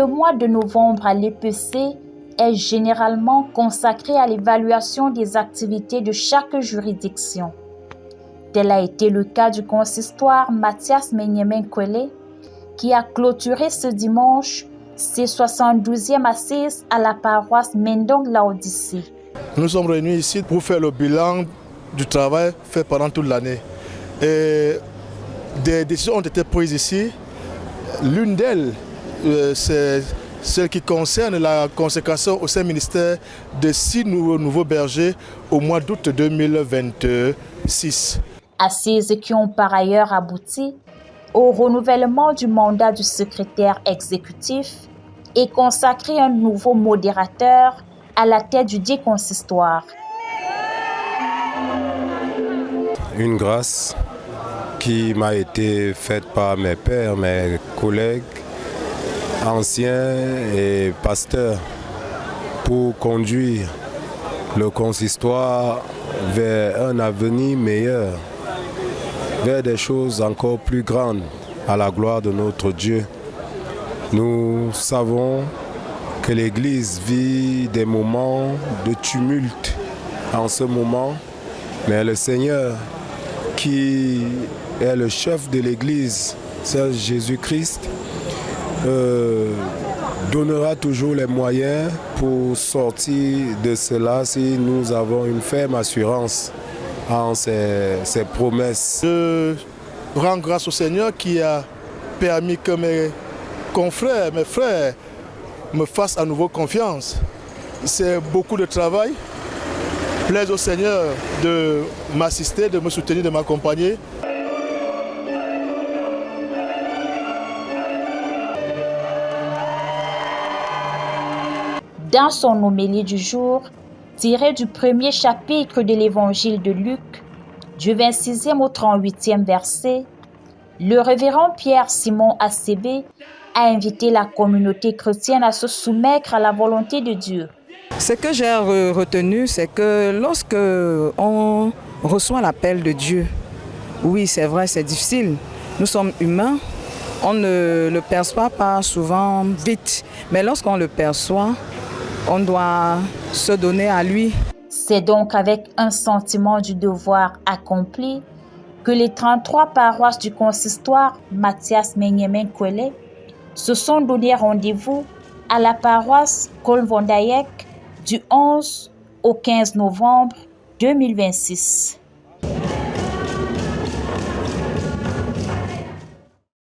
Le mois de novembre à l'EPC est généralement consacré à l'évaluation des activités de chaque juridiction. Tel a été le cas du consistoire Mathias Menyemen-Kwele, qui a clôturé ce dimanche ses 72e assises à la paroisse Mendong Laodicée. Nous sommes réunis ici pour faire le bilan du travail fait pendant toute l'année. Et des décisions ont été prises ici. L'une d'elles, c'est celle qui concerne la consécration au sein du ministère de 6 nouveaux bergers au mois d'août 2026. Assises qui ont par ailleurs abouti au renouvellement du mandat du secrétaire exécutif et consacré un nouveau modérateur à la tête du dit consistoire. Une grâce qui m'a été faite par mes pairs, mes collègues, anciens et pasteurs, pour conduire le consistoire vers un avenir meilleur, vers des choses encore plus grandes à la gloire de notre Dieu. Nous savons que l'Église vit des moments de tumulte en ce moment, mais le Seigneur, qui est le chef de l'Église, c'est Jésus-Christ, donnera toujours les moyens pour sortir de cela si nous avons une ferme assurance en ses promesses. Je rends grâce au Seigneur qui a permis que mes confrères, mes frères me fassent à nouveau confiance. C'est beaucoup de travail. Plaise au Seigneur de m'assister, de me soutenir, de m'accompagner. Dans son homélie du jour, tirée du premier chapitre de l'évangile de Luc, du 26e au 38e verset, le révérend Pierre Simon Acébé a invité la communauté chrétienne à se soumettre à la volonté de Dieu. Ce que j'ai retenu, c'est que lorsque on reçoit l'appel de Dieu, oui, c'est vrai, c'est difficile. Nous sommes humains, on ne le perçoit pas souvent vite, mais lorsqu'on le perçoit, on doit se donner à lui. C'est donc avec un sentiment du devoir accompli que les 33 paroisses du consistoire Mathias Menyemen-Kwele se sont donné rendez-vous à la paroisse Kolvondayek du 11 au 15 novembre 2026.